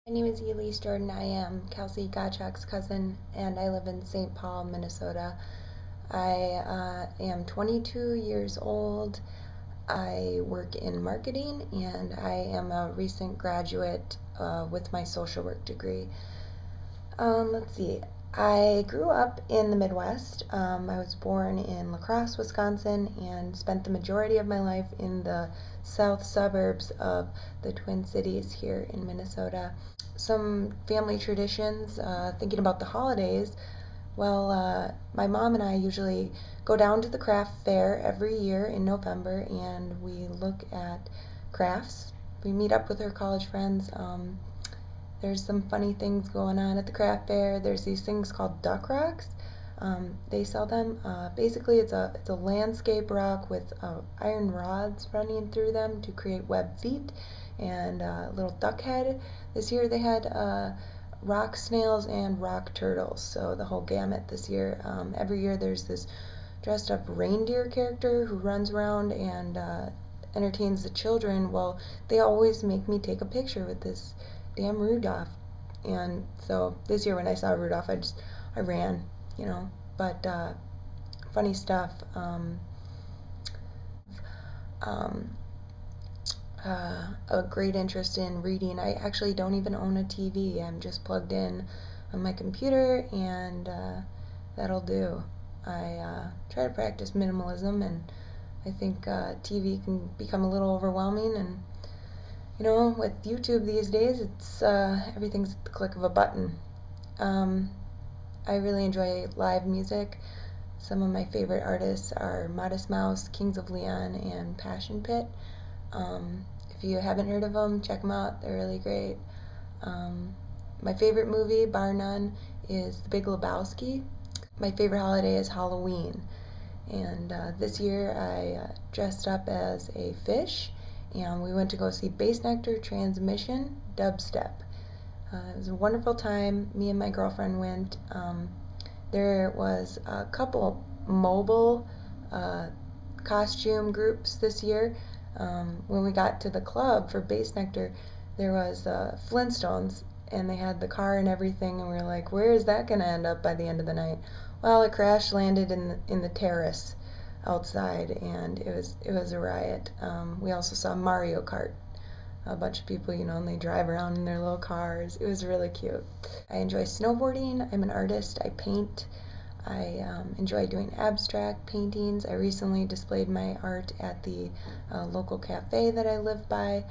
My name is Elise Jordan. I am Kelsey Gottschalk's cousin, and I live in St. Paul, Minnesota. I am 22 years old. I work in marketing, and I am a recent graduate with my social work degree. Let's see. I grew up in the Midwest. I was born in La Crosse, Wisconsin, and spent the majority of my life in the south suburbs of the Twin Cities here in Minnesota. Some family traditions, thinking about the holidays. Well, my mom and I usually go down to the craft fair every year in November, and we look at crafts. We meet up with our college friends. There's some funny things going on at the craft fair. There's these things called duck rocks. They sell them. Basically, it's a landscape rock with iron rods running through them to create webbed feet and a little duck head. This year they had rock snails and rock turtles, so the whole gamut this year. Every year there's this dressed up reindeer character who runs around and entertains the children. Well, they always make me take a picture with this damn Rudolph. And so this year when I saw Rudolph, I ran, you know. But funny stuff. Um, a great interest in reading. I actually don't even own a TV. I'm just plugged in on my computer, and that'll do. I try to practice minimalism, and I think TV can become a little overwhelming, and with YouTube these days, it's everything's at the click of a button. I really enjoy live music. Some of my favorite artists are Modest Mouse, Kings of Leon, and Passion Pit. If you haven't heard of them, check them out. They're really great. My favorite movie, bar none, is The Big Lebowski. My favorite holiday is Halloween. And this year I dressed up as a fish, and we went to go see Bass Nectar Transmission Dubstep. It was a wonderful time. Me and my girlfriend went. There was a couple mobile costume groups this year. When we got to the club for Bass Nectar, there was Flintstones, and they had the car and everything, and we were like, where is that going to end up by the end of the night? Well, it crash landed in the terrace outside, and it was a riot. We also saw Mario Kart. A bunch of people, and they drive around in their little cars. It was really cute. I enjoy snowboarding. I'm an artist. I paint. I enjoy doing abstract paintings. I recently displayed my art at the local cafe that I live by.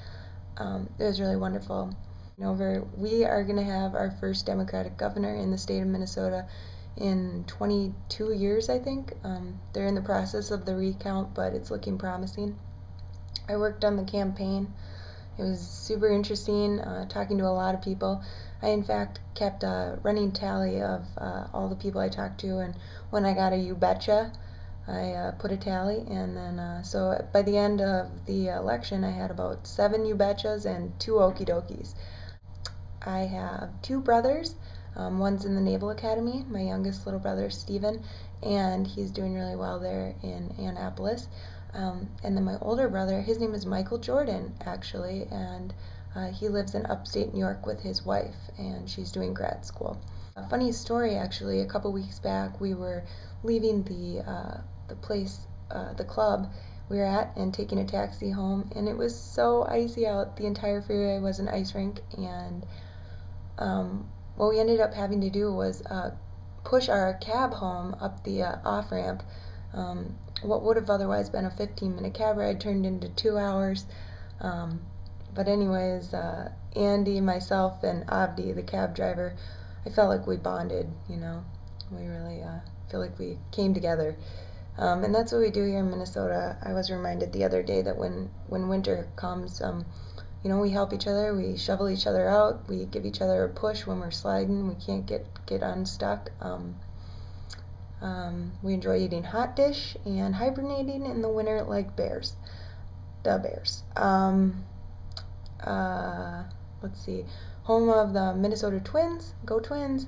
It was really wonderful. We are going to have our first Democratic governor in the state of Minnesota in 22 years, I think. They're in the process of the recount, but it's looking promising. I worked on the campaign. It was super interesting, talking to a lot of people. I, in fact, kept a running tally of all the people I talked to, and when I got a "You Betcha," I put a tally, and then so by the end of the election, I had about 7 "You Betchas" and 2 "Okie Dokies." I have 2 brothers. One's in the Naval Academy, my youngest little brother, Steven, and he's doing really well there in Annapolis. And then my older brother, his name is Michael Jordan, actually, and he lives in upstate New York with his wife, and she's doing grad school. A funny story, actually, a couple weeks back, we were leaving the place, the club we were at, and taking a taxi home, and it was so icy out. The entire freeway was an ice rink, and what we ended up having to do was push our cab home up the off-ramp. What would have otherwise been a 15-minute cab ride turned into 2 hours. But anyways, Andy, myself, and Abdi, the cab driver, I felt like we bonded, We really feel like we came together. And that's what we do here in Minnesota. I was reminded the other day that when winter comes, we help each other, we shovel each other out, we give each other a push when we're sliding, we can't get unstuck. We enjoy eating hot dish and hibernating in the winter like bears. The bears. Let's see. Home of the Minnesota Twins. Go Twins.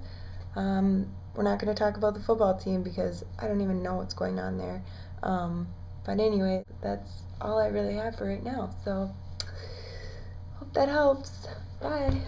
We're not going to talk about the football team because I don't even know what's going on there. But anyway, that's all I really have for right now. So, hope that helps. Bye.